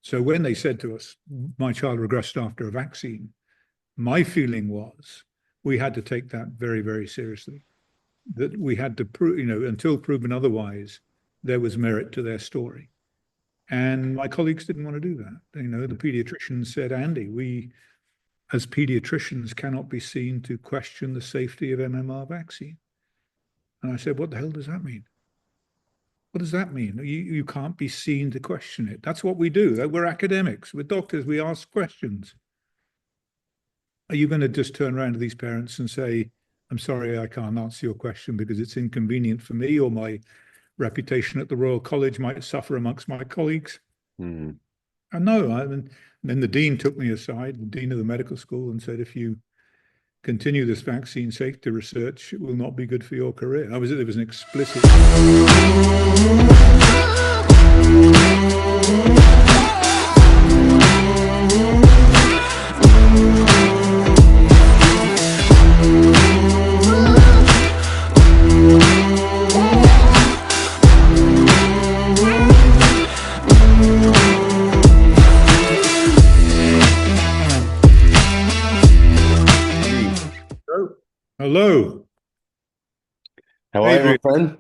So when they said to us, my child regressed after a vaccine, my feeling was we had to take that very, very seriously. That we had to prove, until proven otherwise, there was merit to their story. And my colleagues didn't want to do that. The pediatrician said, Andy, we as pediatricians cannot be seen to question the safety of MMR vaccine. And I said, what the hell does that mean? What does that mean? You can't be seen to question it. That's what we do. We're academics. We're doctors. We ask questions. Are you going to just turn around to these parents and say, I'm sorry, I can't answer your question because it's inconvenient for me, or my reputation at the Royal College might suffer amongst my colleagues? Mm. And no, and then the dean took me aside, the dean of the medical school, and said, if you continue this vaccine safety research, it will not be good for your career. There was an explicit. Hello. How are you, my friend?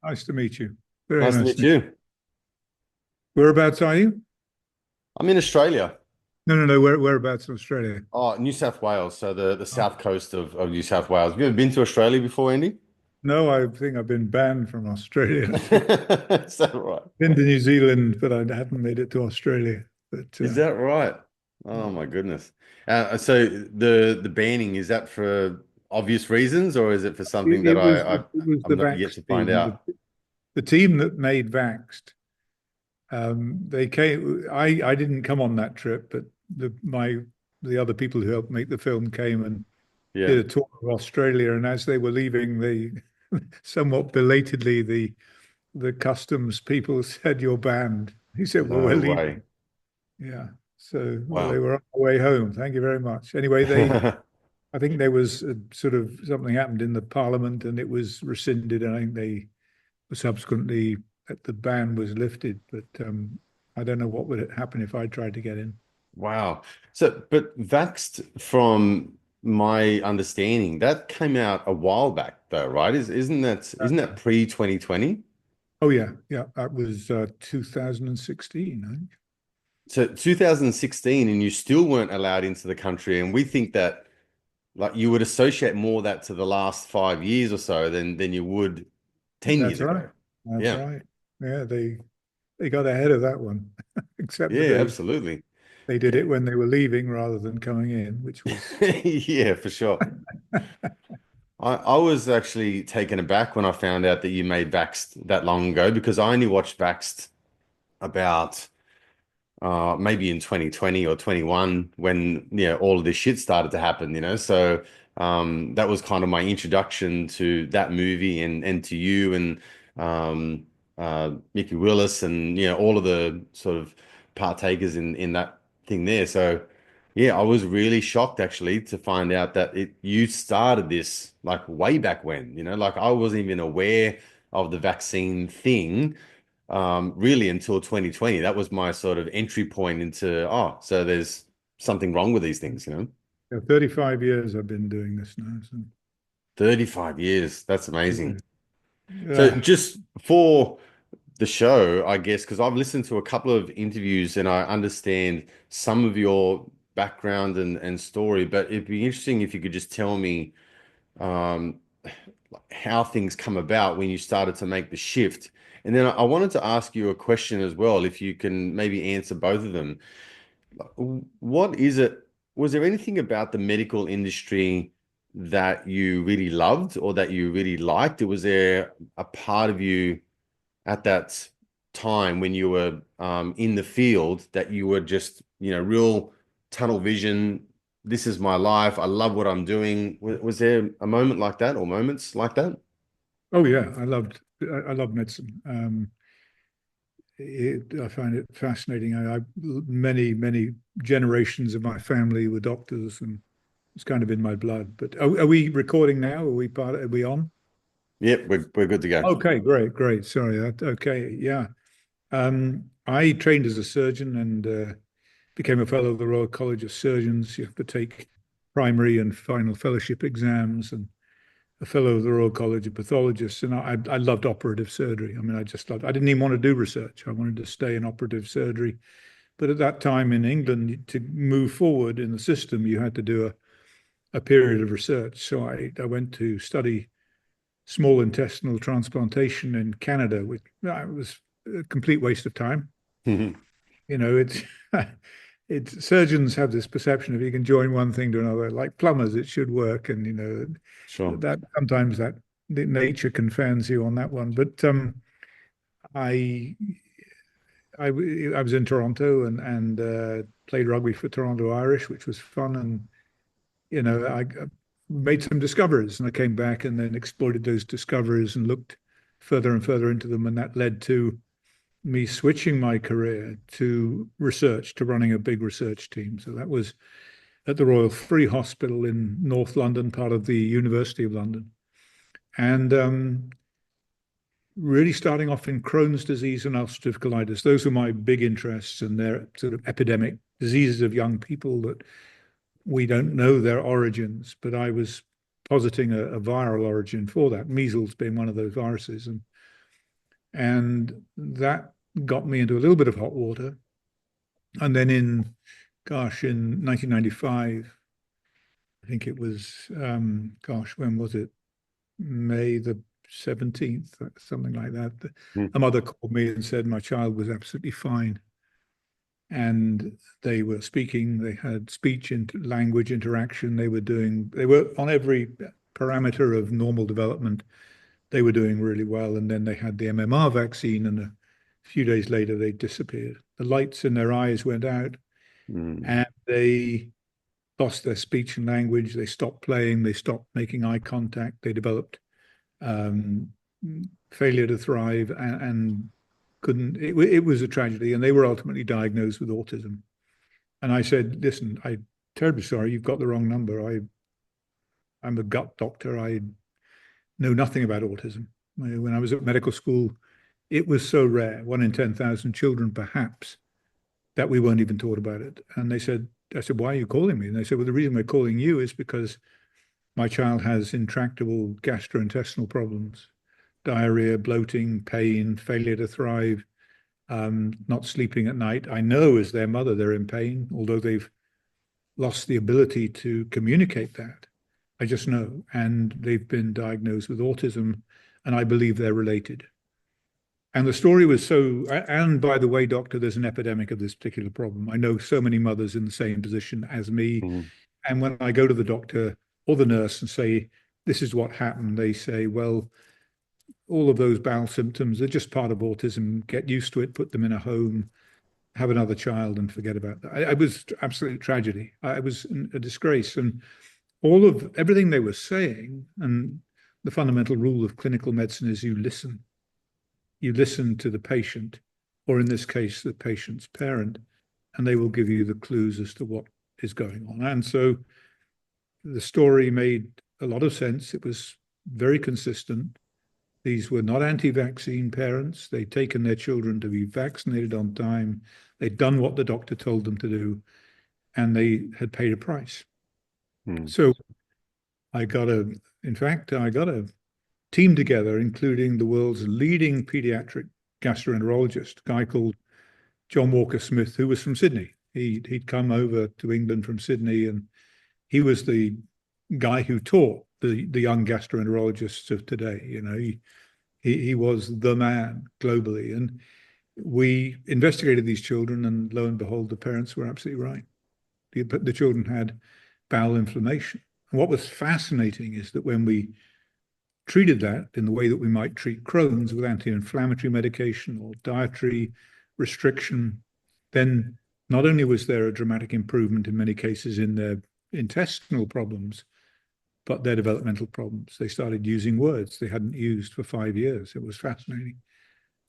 Nice to meet you. Very nice to meet you. Whereabouts are you? I'm in Australia. No. Whereabouts in Australia? Oh, New South Wales. So the south coast of New South Wales. Have you ever been to Australia before, Andy? No, I think I've been banned from Australia. Is that right? Been to New Zealand, but I haven't made it to Australia. But is that right? Oh my goodness. So the banning, is that for obvious reasons, or is it for something that I'm not yet to find out? The team that made VAXXED, they came. I didn't come on that trip, but the other people who helped make the film came and did a tour of Australia. And as they were leaving, they somewhat belatedly the customs people said, "You're banned." He said, "Well, we're leaving." Yeah. So they were on the way home. Thank you very much. Anyway, I think there was sort of something happened in the parliament and it was rescinded. And I think they subsequently the ban was lifted, but I don't know what would happen if I tried to get in. Wow. So, but VAXXED, from my understanding, that came out a while back though, right? Isn't that pre-2020? Oh yeah. That was 2016, I think. So 2016, and you still weren't allowed into the country. And we think that like you would associate more that to the last 5 years or so than you would 10 years ago. That's right. Yeah, they got ahead of that one. Except absolutely. They did it when they were leaving rather than coming in, which was yeah, for sure. I was actually taken aback when I found out that you made VAXXED that long ago, because I only watched VAXXED about maybe in 2020 or 21 when all of this shit started to happen, so that was kind of my introduction to that movie and to you and Mickey Willis and all of the sort of partakers in that thing there. So yeah, I was really shocked actually to find out that you started this like way back when, like I wasn't even aware of the vaccine thing really until 2020. That was my sort of entry point into, so there's something wrong with these things, 35 years I've been doing this now. So. 35 years. That's amazing. Yeah. So just for the show, I guess, because I've listened to a couple of interviews and I understand some of your background and story, but it'd be interesting if you could just tell me how things come about when you started to make the shift. And then I wanted to ask you a question as well, if you can maybe answer both of them. What is it? Was there anything about the medical industry that you really loved or that you really liked? Or was there a part of you at that time when you were in the field that you were just, real tunnel vision? This is my life. I love what I'm doing. Was there a moment like that or moments like that? Oh yeah, I loved medicine. I find it fascinating. Many generations of my family were doctors, and it's kind of in my blood. But are we recording now? Are we on? Yep, we're good to go. Okay, great. Sorry. Okay, yeah. I trained as a surgeon and became a fellow of the Royal College of Surgeons. You have to take primary and final fellowship exams, and a fellow of the Royal College of Pathologists. And I loved operative surgery. I mean, I didn't even want to do research. I wanted to stay in operative surgery. But at that time in England, to move forward in the system, you had to do a period of research. So I went to study small intestinal transplantation in Canada, which was a complete waste of time. Mhm. You know, it's surgeons have this perception if you can join one thing to another, like plumbers, it should work. And, you know, Sure. that sometimes that nature confounds you on that one. But I I was in Toronto and played rugby for Toronto Irish, which was fun. And you know, I made some discoveries, and I came back and then exploited those discoveries and looked further and further into them, and that led to me switching my career to research, to running a big research team. So that was at the Royal Free Hospital in North London, part of the University of London, and really starting off in Crohn's disease and ulcerative colitis. Those were my big interests, and they're sort of epidemic diseases of young people that we don't know their origins, but I was positing a viral origin for that, measles being one of those viruses. And that got me into a little bit of hot water. And then in 1995, I think it was, when was it? May the 17th, something like that. Mm. A mother called me and said my child was absolutely fine. And they were speaking, they had speech and language interaction. They were on every parameter of normal development. They were doing really well. And then they had the MMR vaccine, and a few days later, they disappeared. The lights in their eyes went out, and they lost their speech and language. They stopped playing. They stopped making eye contact. They developed failure to thrive and couldn't. It was a tragedy, and they were ultimately diagnosed with autism. And I said, "Listen, I'm terribly sorry. You've got the wrong number. I'm a gut doctor. I know nothing about autism. When I was at medical school, it was so rare, 1 in 10,000 children, perhaps, that we weren't even taught about it." And I said, "Why are you calling me?" And they said, "Well, the reason we're calling you is because my child has intractable gastrointestinal problems, diarrhea, bloating, pain, failure to thrive, not sleeping at night. I know as their mother, they're in pain, although they've lost the ability to communicate that. I just know. And they've been diagnosed with autism, and I believe they're related." And the story was so, and by the way, doctor, there's an epidemic of this particular problem. I know so many mothers in the same position as me. Mhm. And when I go to the doctor or the nurse and say, "This is what happened," they say, "Well, all of those bowel symptoms are just part of autism. Get used to it, put them in a home, have another child, and forget about that." It was absolute tragedy. I was a disgrace. And all of everything they were saying, and the fundamental rule of clinical medicine is you listen. You listen to the patient, or in this case, the patient's parent, and they will give you the clues as to what is going on. And so the story made a lot of sense. It was very consistent. These were not anti-vaccine parents. They'd taken their children to be vaccinated on time. They'd done what the doctor told them to do, and they had paid a price. Mm. So I got a team together, including the world's leading pediatric gastroenterologist, a guy called John Walker Smith, who was from Sydney. He'd come over to England from Sydney, and he was the guy who taught the young gastroenterologists of today. You know, he was the man globally. And we investigated these children, and lo and behold, the parents were absolutely right. The children had bowel inflammation. And what was fascinating is that when we treated that in the way that we might treat Crohn's, with anti-inflammatory medication or dietary restriction, then not only was there a dramatic improvement in many cases in their intestinal problems, but their developmental problems. They started using words they hadn't used for 5 years. It was fascinating.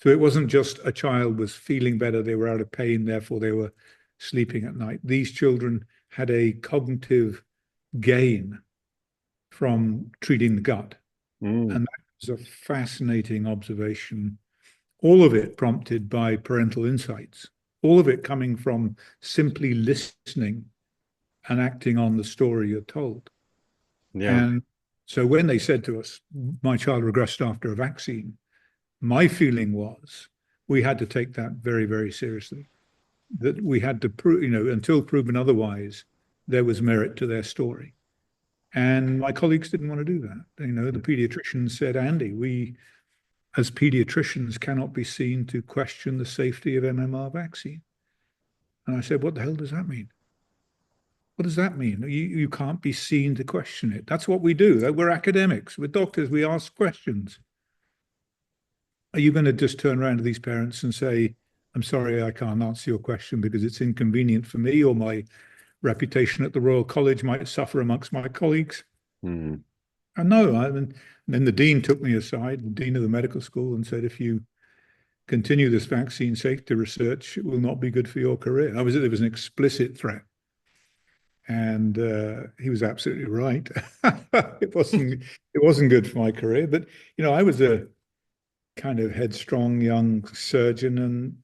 So it wasn't just a child was feeling better, they were out of pain, therefore they were sleeping at night. These children had a cognitive gain from treating the gut. Mm. And that was a fascinating observation. all of it prompted by parental insights, all of it coming from simply listening and acting on the story you're told. Yeah. And so when they said to us, my child regressed after a vaccine, my feeling was we had to take that very, very seriously. That we had to prove, until proven otherwise, there was merit to their story. And my colleagues didn't want to do that. The pediatricians said, Andy, we as pediatricians cannot be seen to question the safety of MMR vaccine. And I said, what the hell does that mean? What does that mean? You can't be seen to question it. That's what we do. We're academics. We're doctors. We ask questions. Are you going to just turn around to these parents and say, I'm sorry, I can't answer your question because it's inconvenient for me, or my reputation at the Royal College might suffer amongst my colleagues? Mm. And no, then the dean took me aside, the dean of the medical school, and said, if you continue this vaccine safety research, it will not be good for your career. There was an explicit threat. And he was absolutely right. It wasn't good for my career. But I was a kind of headstrong young surgeon, and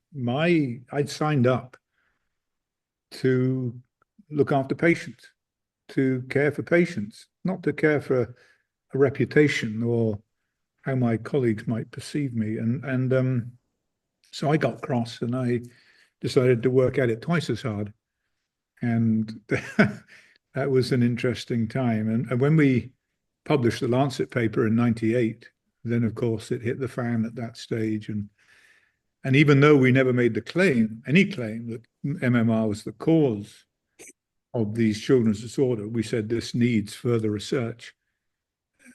I'd signed up to look after patients, to care for patients, not to care for a reputation or how my colleagues might perceive me. And so I got cross, and I decided to work at it twice as hard. And that was an interesting time. And when we published the Lancet paper in '98, then of course it hit the fan at that stage. And even though we never made any claim that MMR was the cause of these children's disorder, we said this needs further research.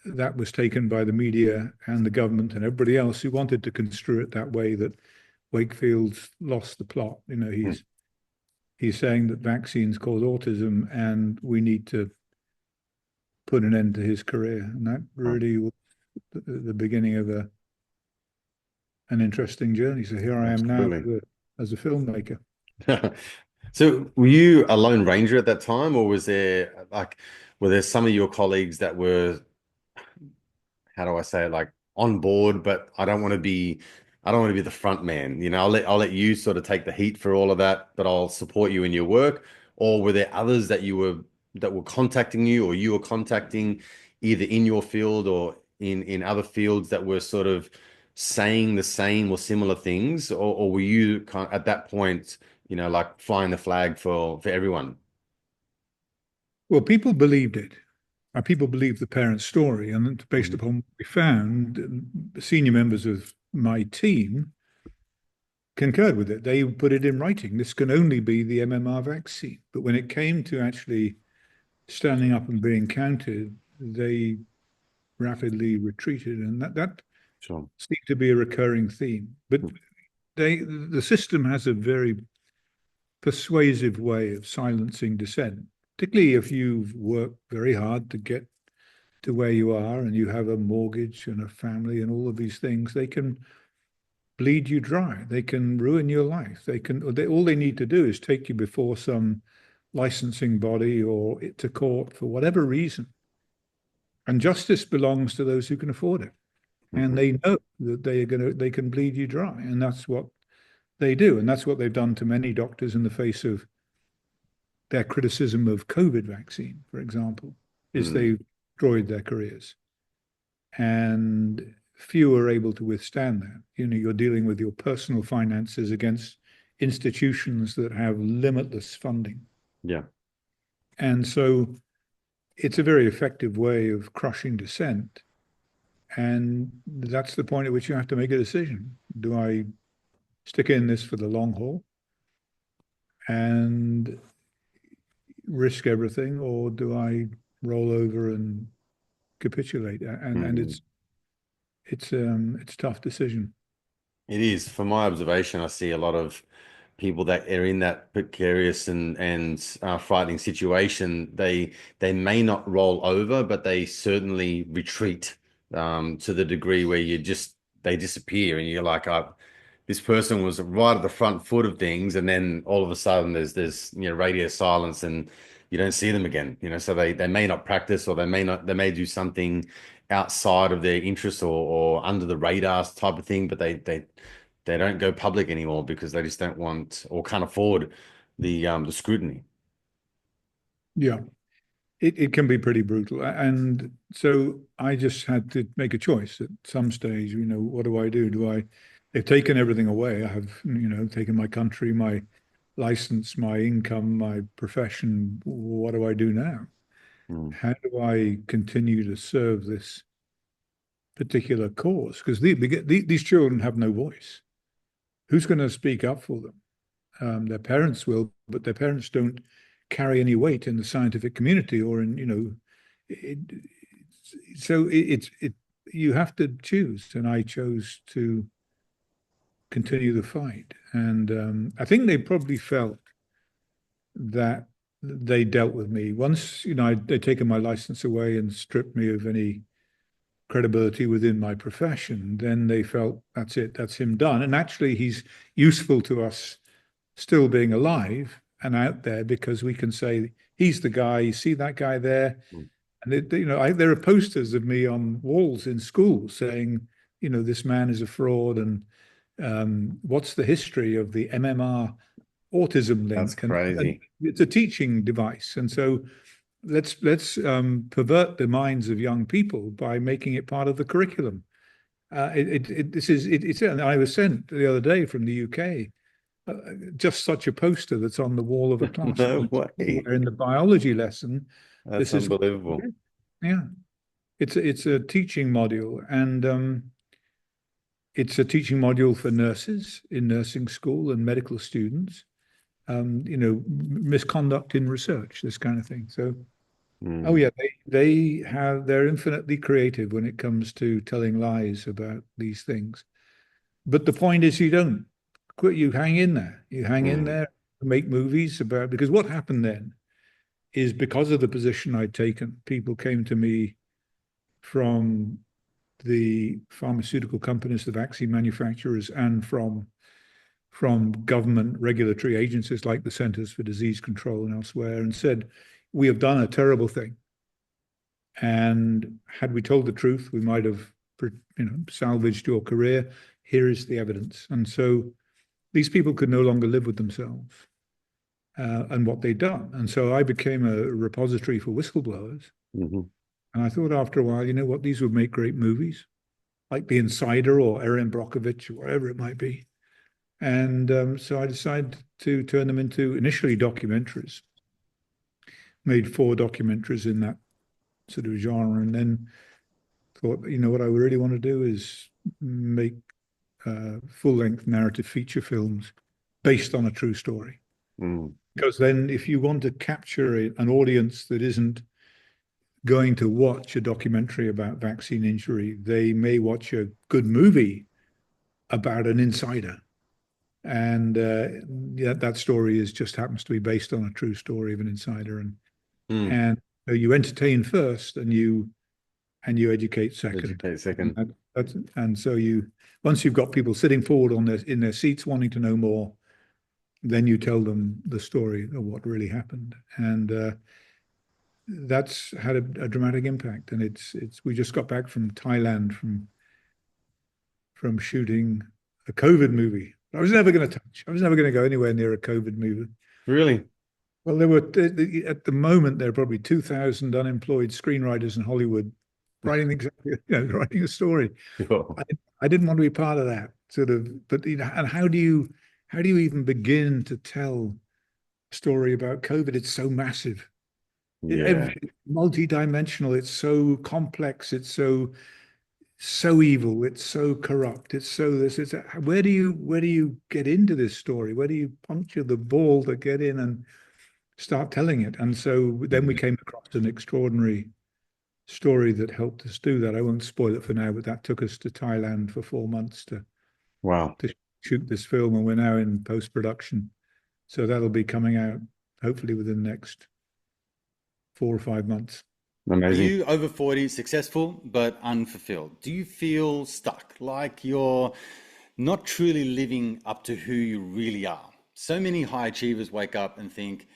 That was taken by the media and the government and everybody else who wanted to construe it that way, that Wakefield's lost the plot. He's saying that vaccines cause autism and we need to put an end to his career. And that really was the beginning of an interesting journey. So here I am now as a filmmaker. So were you a lone ranger at that time, or were there some of your colleagues that were, how do I say it, like on board, but I don't want to be the front man. I'll let you sort of take the heat for all of that, but I'll support you in your work. Or were there others that were contacting you, or you were contacting, either in your field or in other fields, that were sort of saying the same or similar things? Or were you at that point, like flying the flag for everyone? Well, people believed it. People believed the parents' story. And based Mhm. upon what we found, the senior members of my team concurred with it. They put it in writing. This can only be the MMR vaccine. But when it came to actually standing up and being counted, they rapidly retreated. And that Sure. seemed to be a recurring theme. But the system has a very persuasive way of silencing dissent, particularly if you've worked very hard to get to where you are and you have a mortgage and a family and all of these things. They can bleed you dry. They can ruin your life. All they need to do is take you before some licensing body or to court for whatever reason. And justice belongs to those who can afford it. And Mhm. they know that they can bleed you dry. And that's what they do. And that's what they've done to many doctors in the face of their criticism of COVID vaccine, for example, is Mm. they've destroyed their careers. And few are able to withstand that. You're dealing with your personal finances against institutions that have limitless funding. Yeah. And so it's a very effective way of crushing dissent. And that's the point at which you have to make a decision. Do I stick in this for the long haul and risk everything, or do I roll over and capitulate? And Mm. it's a tough decision. It is. From my observation, I see a lot of people that are in that precarious and frightening situation. They may not roll over, but they certainly retreat, to the degree where they disappear, and you're like, this person was right at the front foot of things, and then all of a sudden there's radio silence, and you don't see them again. So they may not practice, or they may do something outside of their interest, or under the radar type of thing, but they don't go public anymore because they just don't want or can't afford the scrutiny. Yeah, it can be pretty brutal. And so I just had to make a choice at some stage. What do I do? They've taken everything away. I have, taken my country, my license, my income, my profession. What do I do now? Mm. How do I continue to serve this particular cause? Because these children have no voice. Who's going to speak up for them? Their parents will, but their parents don't carry any weight in the scientific community or in, it, so you have to choose. And I chose to continue the fight. And I think they probably felt that they dealt with me. Once, they'd taken my license away and stripped me of any credibility within my profession, then they felt that's it, that's him done. And actually, he's useful to us still being alive and out there because we can say, he's the guy, you see that guy there? Mm. And there are posters of me on walls in schools saying, this man is a fraud. And what's the history of the MMR autism That's link? And crazy. it's a teaching device. And so let's pervert the minds of young people by making it part of the curriculum. And I was sent the other day from the UK just such a poster that's on the wall of a class. No way. In the biology lesson, That's this is unbelievable. yeah, it's a teaching module, and it's a teaching module for nurses in nursing school and medical students. Misconduct in research, this kind of thing. So, oh Mm. yeah, they're infinitely creative when it comes to telling lies about these things. But the point is, you don't quit. You hang in there. You hang in Mm. there. Make movies about, because what happened then is, because of the position I'd taken, people came to me from the pharmaceutical companies, the vaccine manufacturers, and from government regulatory agencies like the Centers for Disease Control and elsewhere, and said, we have done a terrible thing. And had we told the truth, we might have, salvaged your career. Here is the evidence. And so these people could no longer live with themselves and what they'd done. And so I became a repository for whistleblowers. Mm-hmm. And I thought after a while, you know what, these would make great movies, like The Insider or Erin Brockovich or whatever it might be. And so I decided to turn them into initially documentaries. Made 4 documentaries in that sort of genre, and then thought, what I really want to do is make full-length narrative feature films based on a true story. Mm. Because then if you want to capture an audience that isn't going to watch a documentary about vaccine injury, they may watch a good movie about an insider. And that story just happens to be based on a true story of an insider. And you entertain first, and you educate second. Educate second. And so once you've got people sitting forward in their seats wanting to know more, then you tell them the story of what really happened. And that's had a dramatic impact. And we just got back from Thailand from shooting a COVID movie. I was never going to go anywhere near a COVID movie. Really? Well, at the moment, there are probably 2,000 unemployed screenwriters in Hollywood writing writing a story. Sure. I didn't want to be part of that sort of, but and how do you even begin to tell a story about COVID? It's so massive. Yeah. It's multi-dimensional. It's so complex. It's so evil. It's so corrupt. It's so this. Where do you get into this story? Where do you puncture the ball to get in and start telling it? And so then we came across an extraordinary story that helped us do that. I won't spoil it for now, but that took us to Thailand for 4 months to shoot this film, and we're now in post-production. So that'll be coming out hopefully within the next 4 or 5 months. Amazing. Are you over 40, successful but unfulfilled? Do you feel stuck, like you're not truly living up to who you really are? So many high achievers wake up and think,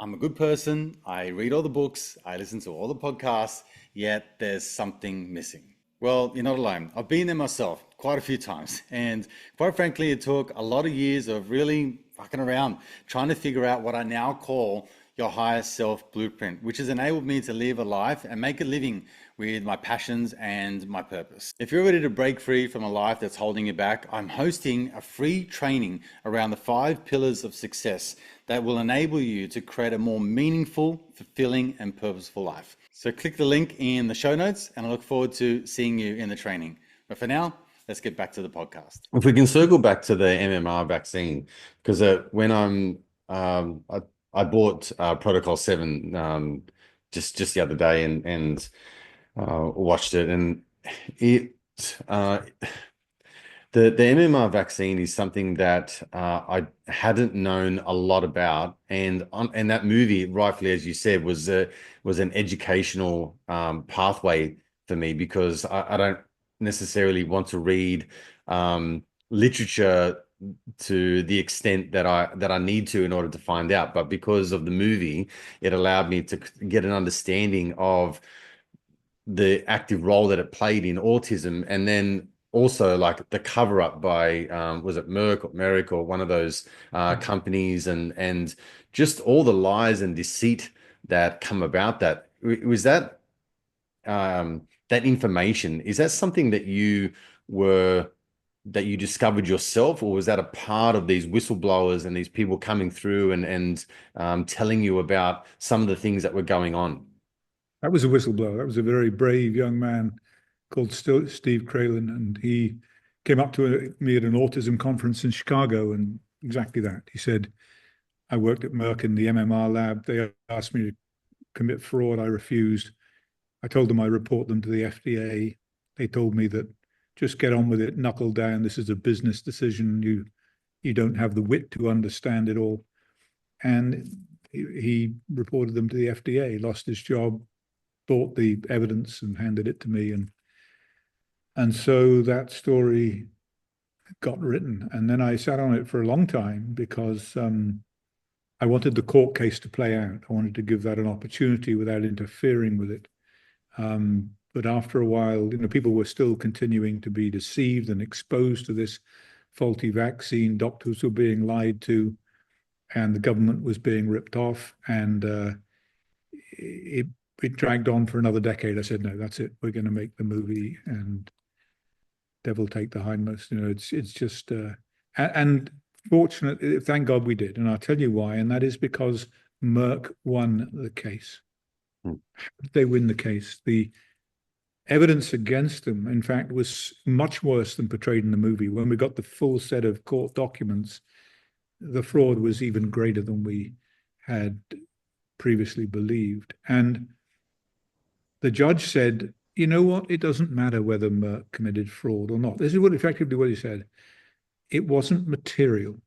I'm a good person, I read all the books, I listen to all the podcasts, yet there's something missing. Well, you're not alone. I've been there myself. quite a few times. And quite frankly, it took a lot of years of really fucking around, trying to figure out what I now call your higher self blueprint, which has enabled me to live a life and make a living with my passions and my purpose. If you're ready to break free from a life that's holding you back, I'm hosting a free training around the 5 pillars of success that will enable you to create a more meaningful, fulfilling, and purposeful life. So click the link in the show notes, and I look forward to seeing you in the training. But for now, let's get back to the podcast. If we can circle back to the MMR vaccine, because when I bought Protocol 7 just the other day and watched it, and it the MMR vaccine is something that I hadn't known a lot about, and that movie, rightfully as you said, was an educational pathway for me, because I don't necessarily want to read literature to the extent that I need to in order to find out. But because of the movie, it allowed me to get an understanding of the active role that it played in autism, and then also like the cover up by was it Merck or one of those companies, and just all the lies and deceit that come about that. Was that that information, is that something that you discovered yourself, or was that a part of these whistleblowers and these people coming through and telling you about some of the things that were going on? That was a whistleblower. That was a very brave young man called Steve Cralin, and he came up to me at an autism conference in Chicago, and exactly that. He said, I worked at Merck in the MMR lab. They asked me to commit fraud. I refused. I told them I report them to the FDA. They told me that just get on with it, knuckle down. This is a business decision. You don't have the wit to understand it all. And he reported them to the FDA, lost his job, bought the evidence and handed it to me. And so that story got written. And then I sat on it for a long time because I wanted the court case to play out. I wanted to give that an opportunity without interfering with it. But after a while, people were still continuing to be deceived and exposed to this faulty vaccine. Doctors were being lied to, and the government was being ripped off. And it dragged on for another decade. I said, no, that's it. We're going to make the movie, and devil take the hindmost. It's just, and fortunately, thank God we did. And I'll tell you why. And that is because Merck won the case. How did they win the case? The evidence against them, in fact, was much worse than portrayed in the movie. When we got the full set of court documents, the fraud was even greater than we had previously believed. And the judge said, you know what? It doesn't matter whether Merck committed fraud or not. This is effectively what he said. It wasn't material.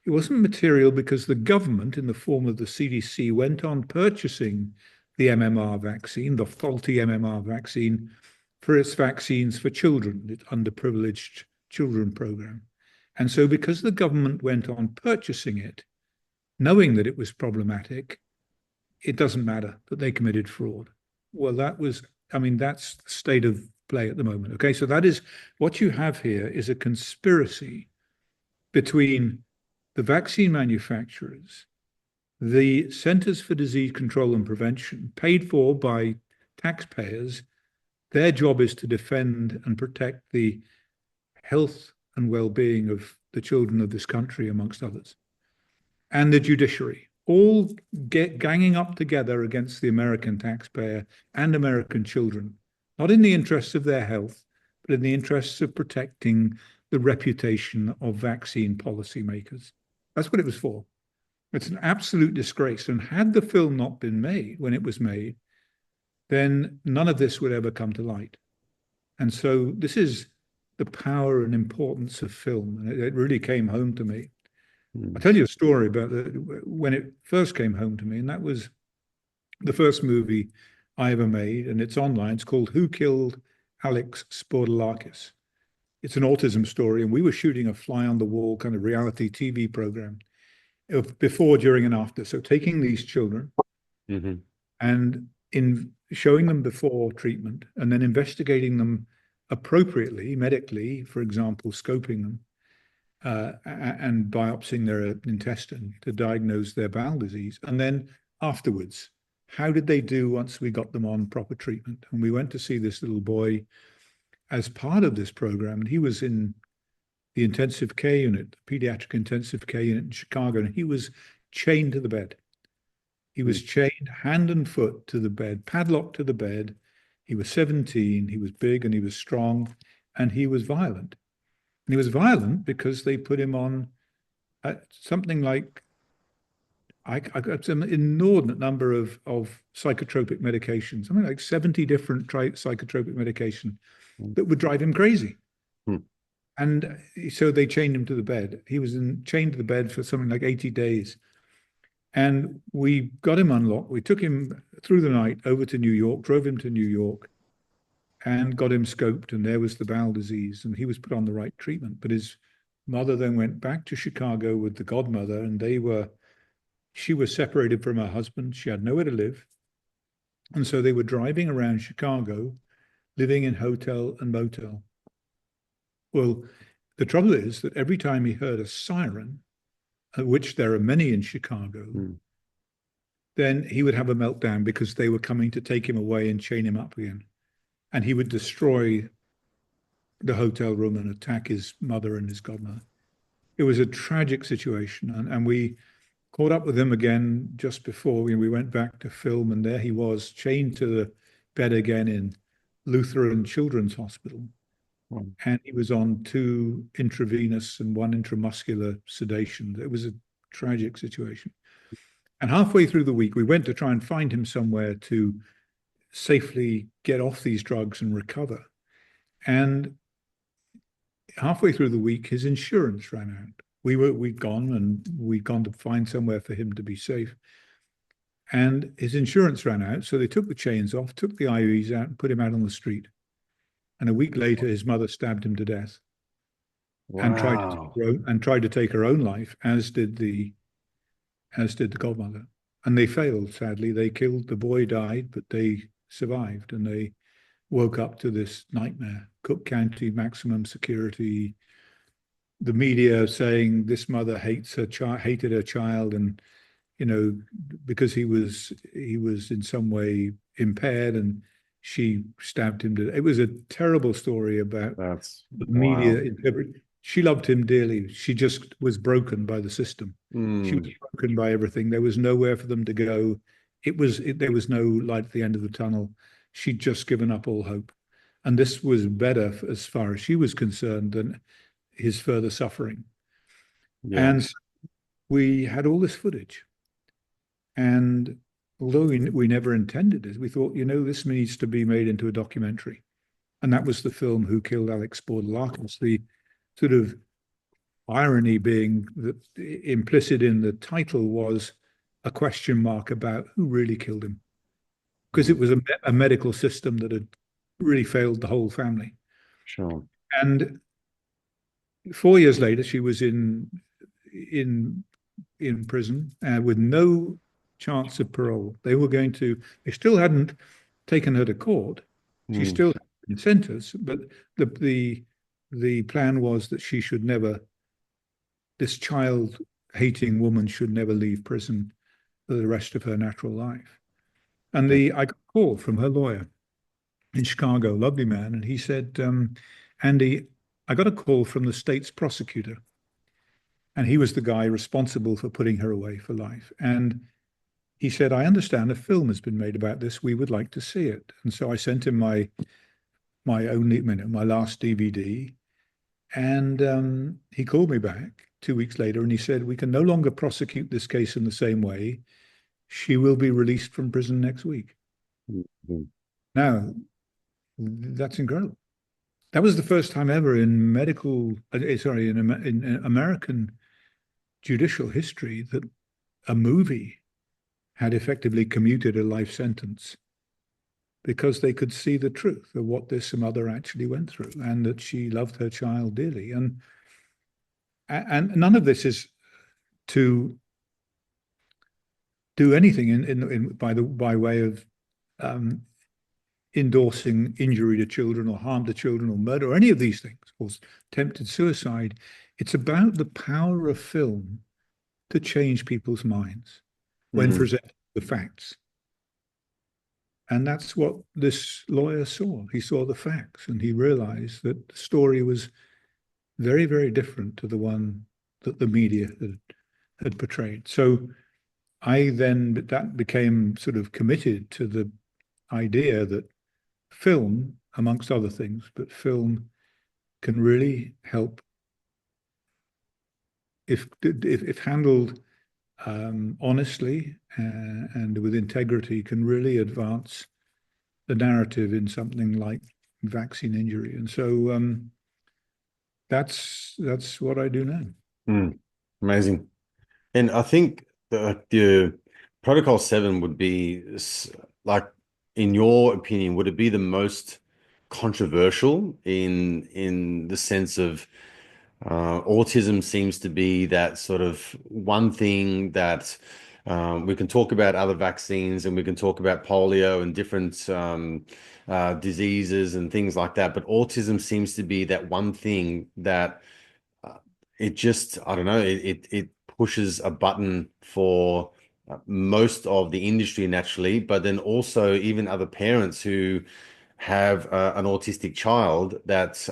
It wasn't material because the government, in the form of the CDC, went on purchasing the MMR vaccine, the faulty MMR vaccine, for its vaccines for children, its underprivileged children program. And so because the government went on purchasing it, knowing that it was problematic, it doesn't matter that they committed fraud. Well, that's the state of play at the moment. Okay, so that is what you have here, is a conspiracy between the vaccine manufacturers, the Centers for Disease Control and Prevention, paid for by taxpayers. Their job is to defend and protect the health and well-being of the children of this country, amongst others, and the judiciary, all ganging up together against the American taxpayer and American children, not in the interests of their health, but in the interests of protecting the reputation of vaccine policymakers. That's what it was for. It's an absolute disgrace. And had the film not been made when it was made, then none of this would ever come to light. And so this is the power and importance of film. And it really came home to me. I'll tell you a story about when it first came home to me, and that was the first movie I ever made, and it's online. It's called Who Killed Alex Spordalakis? It's an autism story, and we were shooting a fly-on-the-wall kind of reality TV program of before, during, and after. So taking these children and in showing them before treatment, and then investigating them appropriately, medically, for example, scoping them and biopsying their intestine to diagnose their bowel disease. And then afterwards, how did they do once we got them on proper treatment? And we went to see this little boy as part of this program, and he was in the intensive care unit, the pediatric intensive care unit in Chicago, and he was chained to the bed. He was chained hand and foot to the bed, padlocked to the bed. He was 17, he was big and he was strong, and he was violent. And he was violent because they put him on something like, I got an inordinate number of psychotropic medications, something like 70 different psychotropic medication that would drive him crazy. And so they chained him to the bed. He was chained to the bed for something like 80 days. And we got him unlocked. We took him through the night over to New York, drove him to New York, and got him scoped. And there was the bowel disease, and he was put on the right treatment. But his mother then went back to Chicago with the godmother, and she was separated from her husband. She had nowhere to live. And so they were driving around Chicago, living in hotel and motel. Well, the trouble is that every time he heard a siren, which there are many in Chicago, then he would have a meltdown because they were coming to take him away and chain him up again. And he would destroy the hotel room and attack his mother and his godmother. It was a tragic situation. And we caught up with him again just before we went back to film, and there he was chained to the bed again in Lutheran Children's Hospital. And he was on 2 intravenous and 1 intramuscular sedation. It was a tragic situation. And halfway through the week, we went to try and find him somewhere to safely get off these drugs and recover. And halfway through the week, his insurance ran out. We'd gone to find somewhere for him to be safe. And his insurance ran out, so they took the chains off, took the IVs out, and put him out on the street. And a week later, his mother stabbed him to death. And tried to take her own life, as did the godmother. And they failed, sadly. They killed, the boy died, but they survived, and they woke up to this nightmare. Cook County, maximum security, the media saying this mother hated her child, and because he was in some way impaired, and she stabbed him to death. It was a terrible story about the media. She loved him dearly. She just was broken by the system. She was broken by everything. There was nowhere for them to go. There was no light at the end of the tunnel. She'd just given up all hope. And this was better, as far as she was concerned, than his further suffering. And so we had all this footage. And although we never intended it, we thought, this needs to be made into a documentary. And that was the film Who Killed Alex Bordalakis. The sort of irony being that implicit in the title was a question mark about who really killed him. Because it was a medical system that had really failed the whole family. Sure. And 4 years later, she was in prison with no chance of parole. They still hadn't taken her to court. She still had been sentenced, but the plan was that she should never, this child-hating woman should never leave prison for the rest of her natural life. And I got a call from her lawyer in Chicago, lovely man, and he said, Andy, I got a call from the state's prosecutor, and he was the guy responsible for putting her away for life. And he said, I understand a film has been made about this. We would like to see it. And so I sent him my last DVD. And he called me back 2 weeks later, and he said, we can no longer prosecute this case in the same way. She will be released from prison next week. Now, that's incredible. That was the first time ever in in American judicial history that a movie had effectively commuted a life sentence because they could see the truth of what this mother actually went through, and that she loved her child dearly. And none of this is to do anything by way of endorsing injury to children or harm to children or murder or any of these things, or attempted suicide. It's about the power of film to change people's minds when presented the facts. And that's what this lawyer saw. He saw the facts and he realized that the story was very, very different to the one that the media had portrayed. So that became sort of committed to the idea that film, amongst other things, but film can really help if handled honestly and with integrity, can really advance the narrative in something like vaccine injury. And so that's what I do now. Amazing. And I think the Protocol 7 would be, like, in your opinion, would it be the most controversial in the sense of autism seems to be that sort of one thing that we can talk about other vaccines and we can talk about polio and different diseases and things like that. But autism seems to be that one thing that it just, I don't know, it pushes a button for most of the industry naturally, but then also even other parents who have an autistic child that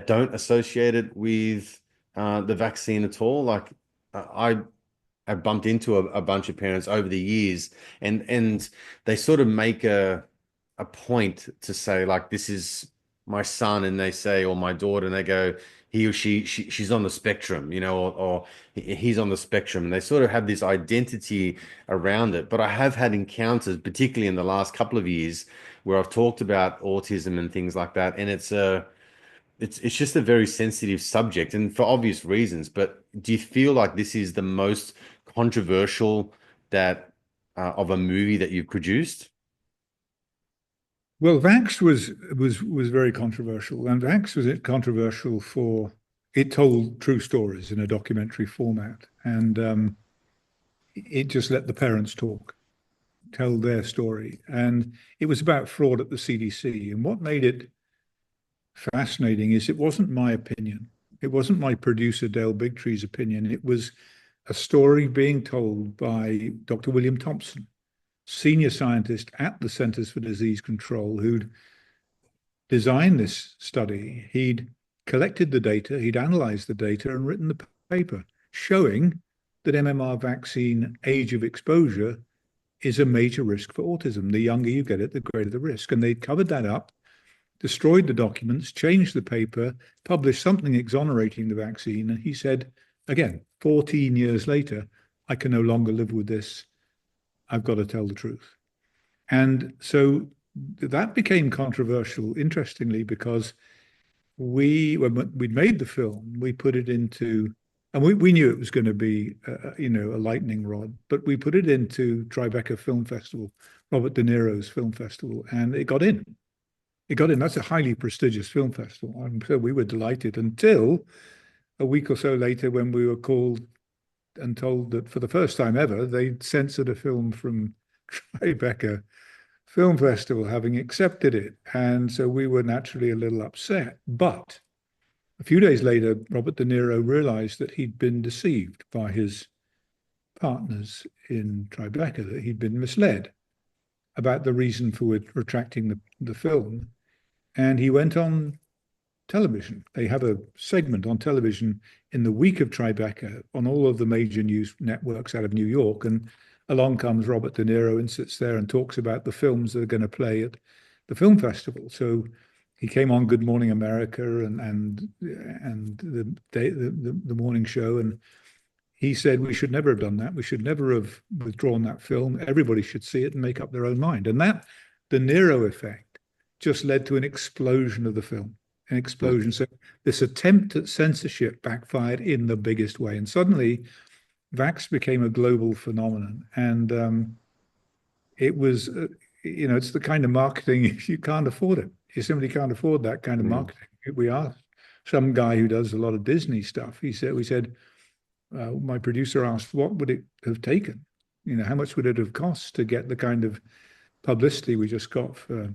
don't associate it with the vaccine at all. Like I've bumped into a bunch of parents over the years, and they sort of make a point to say, like, this is my son, and they say, or my daughter, and they go, he or she's on the spectrum, or he's on the spectrum, and they sort of have this identity around it. But I have had encounters, particularly in the last couple of years, where I've talked about autism and things like that, and it's just a very sensitive subject, and for obvious reasons. But do you feel like this is the most controversial that of a movie that you've produced? Well, Vax was very controversial, and Vax was controversial for it told true stories in a documentary format, and it just let the parents tell their story, and it was about fraud at the CDC. And what made it fascinating is it wasn't my opinion, it wasn't my producer Dale Bigtree's opinion. It was a story being told by Dr. William Thompson, senior scientist at the Centers for Disease Control, who'd designed this study. He'd collected the data, he'd analyzed the data and written the paper showing that MMR vaccine age of exposure is a major risk for autism. The younger you get it, the greater the risk. And they'd covered that up, destroyed the documents, changed the paper, published something exonerating the vaccine. And he said, again, 14 years later, I can no longer live with this. I've got to tell the truth. And so that became controversial, interestingly, because when we'd made the film, we put it into, and we knew it was going to be, a lightning rod, but we put it into Tribeca Film Festival, Robert De Niro's film festival, and it got in. It got in. That's a highly prestigious film festival. And so we were delighted until a week or so later when we were called and told that for the first time ever, they'd censored a film from Tribeca Film Festival, having accepted it. And so we were naturally a little upset. But a few days later, Robert De Niro realized that he'd been deceived by his partners in Tribeca, that he'd been misled about the reason for retracting the film. And he went on television. They have a segment on television in the week of Tribeca on all of the major news networks out of New York. And along comes Robert De Niro and sits there and talks about the films that are going to play at the film festival. So he came on Good Morning America and the morning show, and he said we should never have done that. We should never have withdrawn that film. Everybody should see it and make up their own mind. And that De Niro effect just led to an explosion of the film. An explosion. So this attempt at censorship backfired in the biggest way. And suddenly, Vax became a global phenomenon. And it was, it's the kind of marketing, you can't afford it. You simply can't afford that kind of marketing. We asked some guy who does a lot of Disney stuff. We said, my producer asked, what would it have taken? How much would it have cost to get the kind of publicity we just got for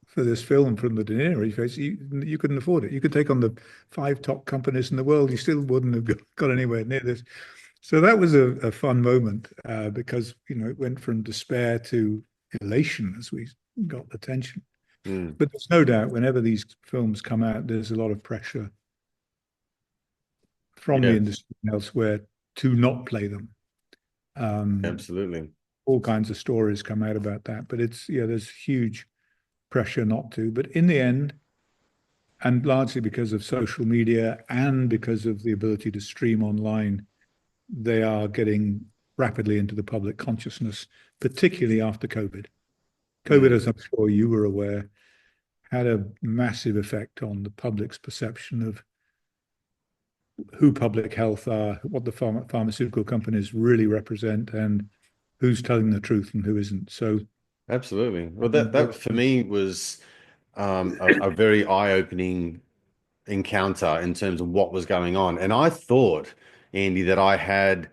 for this film from the De Niro face, you couldn't afford it. You could take on the 5 top companies in the world, you still wouldn't have got anywhere near this. So that was a fun moment because it went from despair to elation as we got attention. But there's no doubt whenever these films come out, there's a lot of pressure from the industry and elsewhere to not play them. Absolutely. All kinds of stories come out about that, but there's huge pressure not to. But in the end, and largely because of social media and because of the ability to stream online, they are getting rapidly into the public consciousness, particularly after COVID. COVID, as I'm sure you were aware, had a massive effect on the public's perception of who public health are, what the pharmaceutical companies really represent, and who's telling the truth and who isn't. So, absolutely. Well, that for me was a very eye-opening encounter in terms of what was going on. And I thought, Andy, that I had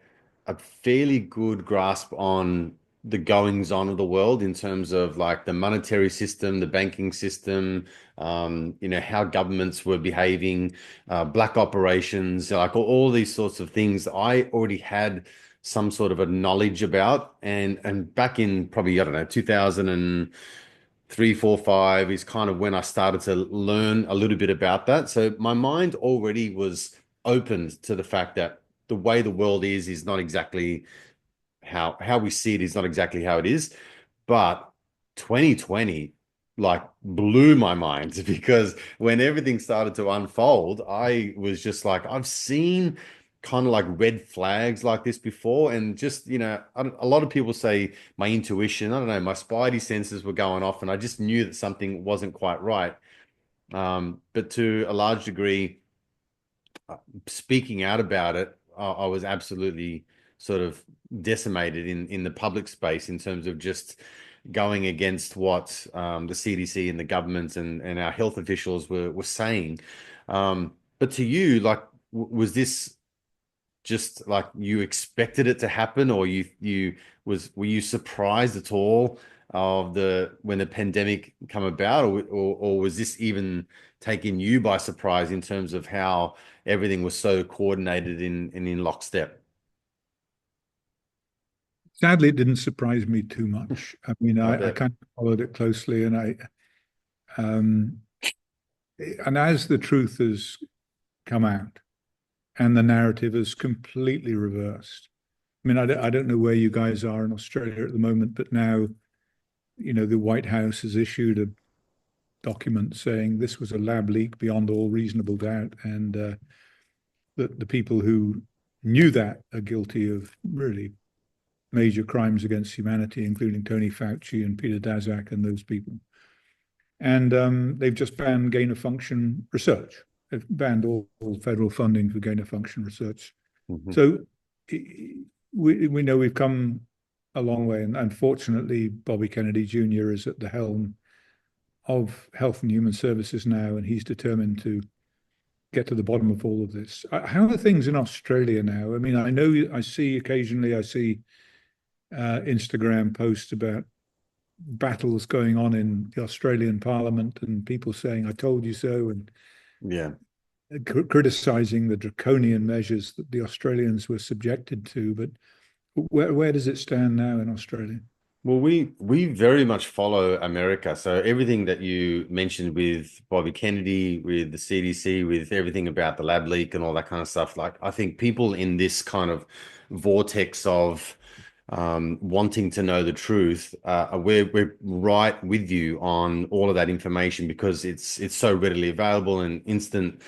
a fairly good grasp on the goings on of the world in terms of like the monetary system, the banking system, how governments were behaving, black operations, like all these sorts of things I already had some sort of a knowledge about. And back in probably, I don't know, 2003, 4, 5 is kind of when I started to learn a little bit about that. So my mind already was opened to the fact that the way the world is not exactly how we see it, is not exactly how it is. But 2020 like blew my mind because when everything started to unfold, I was just like, I've seen kind of like red flags like this before. And just, a lot of people say my intuition, I don't know, my spidey senses were going off and I just knew that something wasn't quite right. But to a large degree, speaking out about it, I was absolutely sort of decimated in the public space in terms of just going against what the CDC and the government and our health officials were saying. But to you, like, was this just like you expected it to happen, or were you surprised at all of when the pandemic come about, or was this even taking you by surprise in terms of how everything was so coordinated in lockstep? Sadly, it didn't surprise me too much. I mean, I kind of followed it closely, and as the truth has come out, and the narrative is completely reversed. I mean, I don't know where you guys are in Australia at the moment, but now, the White House has issued a document saying this was a lab leak beyond all reasonable doubt, and that the people who knew that are guilty of really major crimes against humanity, including Tony Fauci and Peter Daszak and those people. And they've just banned gain-of-function research. They've banned all federal funding for gain-of-function research. So we know we've come a long way. And unfortunately, Bobby Kennedy Jr. is at the helm of Health and Human Services now, and he's determined to get to the bottom of all of this. How are things in Australia now? I mean, I know occasionally I see Instagram posts about battles going on in the Australian Parliament and people saying, I told you so, and criticizing the draconian measures that the Australians were subjected to. But where does it stand now in Australia? Well, we very much follow America. So everything that you mentioned with Bobby Kennedy, with the CDC, with everything about the lab leak and all that kind of stuff, like I think people in this kind of vortex of wanting to know the truth, we're right with you on all of that information because it's so readily available and instant.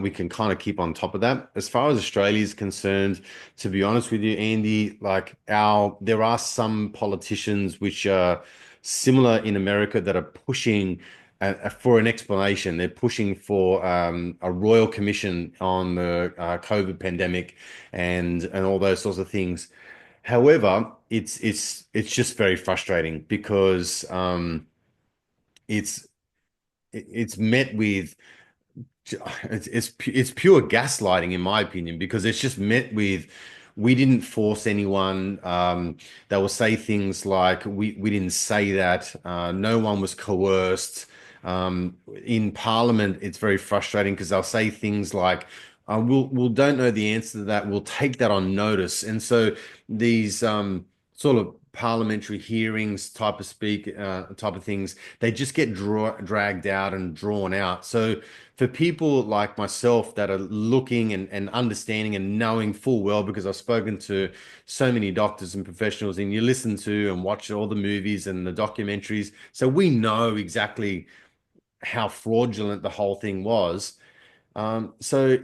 We can kind of keep on top of that. As far as Australia is concerned, to be honest with you, Andy, like there are some politicians which are similar in America that are pushing for an explanation. They're pushing for a royal commission on the COVID pandemic and all those sorts of things. However, it's just very frustrating because it's met with it's pure gaslighting in my opinion, because it's just met with we didn't force anyone. They will say things like, we didn't say that. No one was coerced. In Parliament, it's very frustrating because they'll say things like, we'll don't know the answer to that. We'll take that on notice. And so these sort of parliamentary hearings type of things, they just get dragged out and drawn out. So for people like myself that are looking and understanding and knowing full well, because I've spoken to so many doctors and professionals, and you listen to and watch all the movies and the documentaries, so we know exactly how fraudulent the whole thing was. So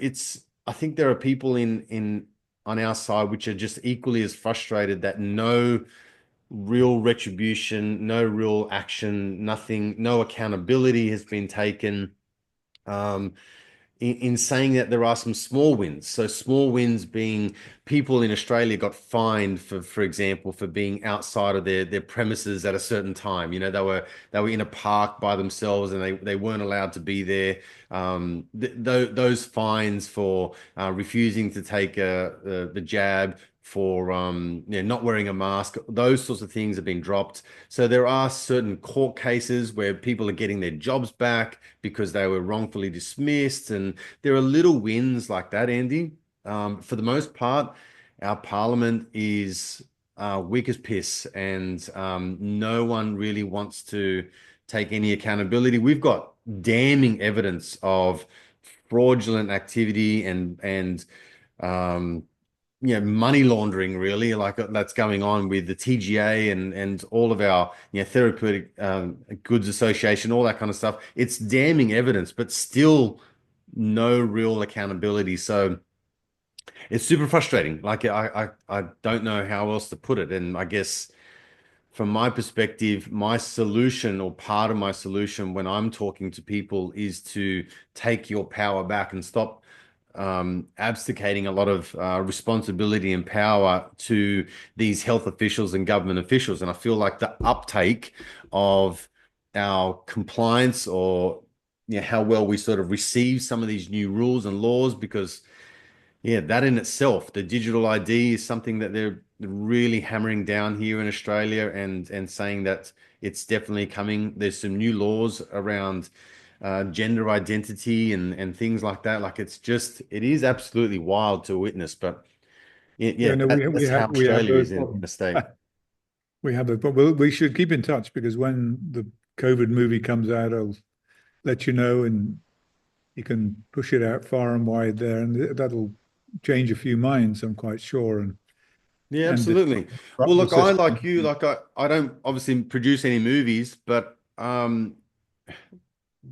I think there are people in on our side which are just equally as frustrated that no real retribution, no real action, nothing, no accountability has been taken. Um, in saying that there are some small wins. So small wins being people in Australia got fined for example, for being outside of their premises at a certain time. You know, they were in a park by themselves and they weren't allowed to be there. Those fines for refusing to take the jab, for not wearing a mask, those sorts of things have been dropped. So there are certain court cases where people are getting their jobs back because they were wrongfully dismissed, and there are little wins like that, Andy. For the most part, our parliament is weak as piss, and no one really wants to take any accountability. We've got damning evidence of fraudulent activity and um, money laundering, really, like that's going on with the TGA and all of our therapeutic goods association, all that kind of stuff. It's damning evidence, but still no real accountability. So it's super frustrating. Like I don't know how else to put it. And I guess from my perspective, my solution, or part of my solution when I'm talking to people, is to take your power back and stop abdicating a lot of responsibility and power to these health officials and government officials. And I feel like the uptake of our compliance, or how well we sort of receive some of these new rules and laws, because that in itself, the digital ID is something that they're really hammering down here in Australia, and saying that it's definitely coming. There's some new laws around gender identity and things like that. Like it is absolutely wild to witness. But Yeah, no, that's how we have Australia those is in a problems. state. We have it, but we should keep in touch, because when the COVID movie comes out, I'll let you know, and you can push it out far and wide there, and that'll change a few minds, I'm quite sure, Yeah, and absolutely. Well, disrupt the look, I system. like you, like I don't obviously produce any movies, but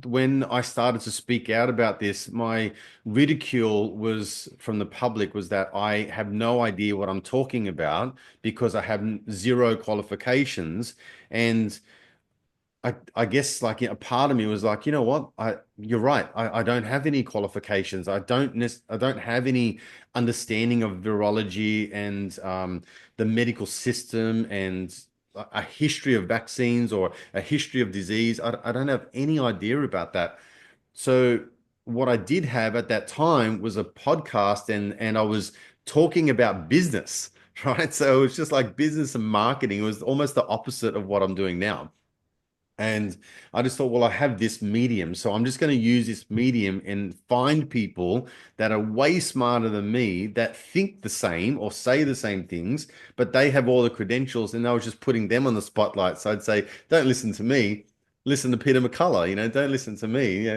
when I started to speak out about this, my ridicule was from the public was that I have no idea what I'm talking about because I have zero qualifications. And I guess, like, a part of me was like, you know what? You're right. I don't have any qualifications. I don't have any understanding of virology and the medical system and a history of vaccines or a history of disease. I don't have any idea about that. So what I did have at that time was a podcast, and I was talking about business, right? So it was just like business and marketing. It was almost the opposite of what I'm doing now. And I just thought, well, I have this medium, so I'm just going to use this medium and find people that are way smarter than me, that think the same or say the same things, but they have all the credentials, and I was just putting them on the spotlight. So I'd say, don't listen to me, listen to Peter McCullough, don't listen to me,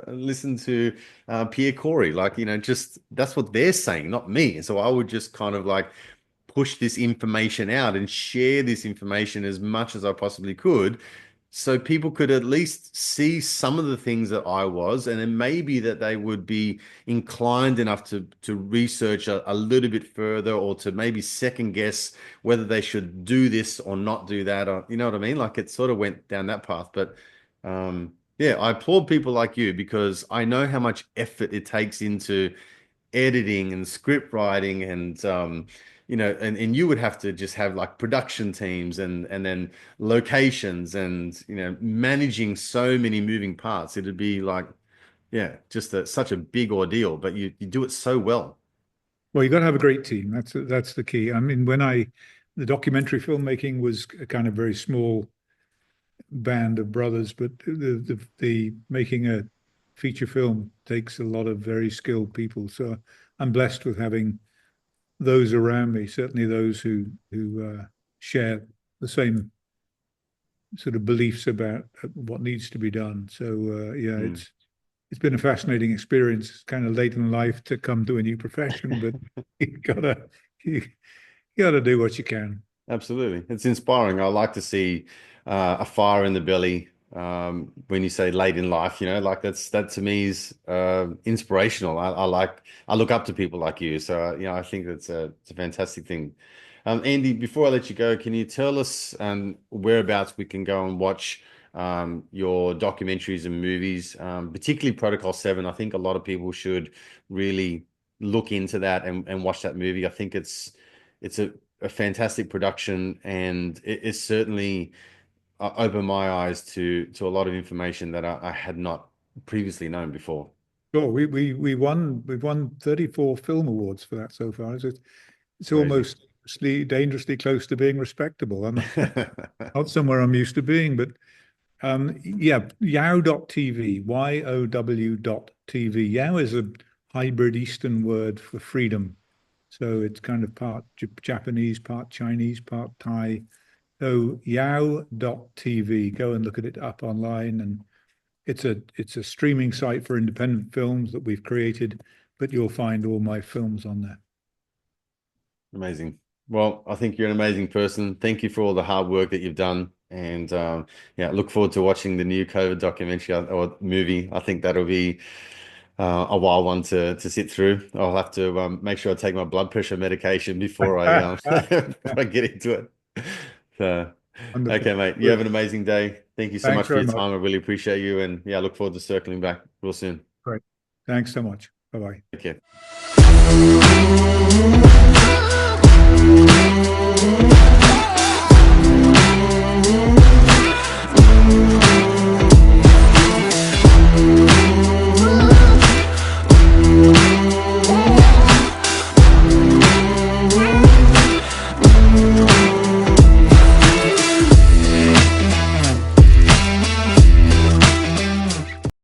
listen to Pierre Corey, like, just that's what they're saying, not me. So I would just kind of like push this information out and share this information as much as I possibly could, so people could at least see some of the things that I was, and then maybe that they would be inclined enough to research a little bit further, or to maybe second guess whether they should do this or not do that, or you know what I mean? Like, it sort of went down that path. But I applaud people like you, because I know how much effort it takes into editing and script writing, and and you would have to just have like production teams and then locations, and managing so many moving parts. It'd be like, just such a big ordeal, but you do it so well. Well, you got to have a great team. That's the key. I mean, the documentary filmmaking was a kind of very small band of brothers, but the making a feature film takes a lot of very skilled people. So I'm blessed with having those around me. Certainly those who share the same sort of beliefs about what needs to be done. So yeah, it's been a fascinating experience. It's kind of late in life to come to a new profession, but you gotta do what you can. Absolutely. It's inspiring. I like to see a fire in the belly when you say late in life, like that to me is inspirational. I look up to people like you. So, I think it's a fantastic thing. Andy, before I let you go, can you tell us whereabouts we can go and watch your documentaries and movies, particularly Protocol 7? I think a lot of people should really look into that and watch that movie. I think it's a fantastic production, and it's certainly opened my eyes to a lot of information that I had not previously known before. Sure, we've won 34 film awards for that so far. It's almost dangerously close to being respectable. I'm not somewhere I'm used to being, but yeah, YOW.TV, YOW.TV. YOW is a hybrid Eastern word for freedom. So it's kind of part Japanese, part Chinese, part Thai. So YOW.TV, go and look at it up online. And it's a streaming site for independent films that we've created, but you'll find all my films on there. Amazing. Well, I think you're an amazing person. Thank you for all the hard work that you've done. And yeah, look forward to watching the new COVID documentary or movie. I think that'll be a wild one to sit through. I'll have to make sure I take my blood pressure medication before I before I get into it. So, okay, mate. You have an amazing day. Thank you so much for your time. I really appreciate you. And yeah, I look forward to circling back real soon. Great. Thanks so much. Bye-bye. Okay.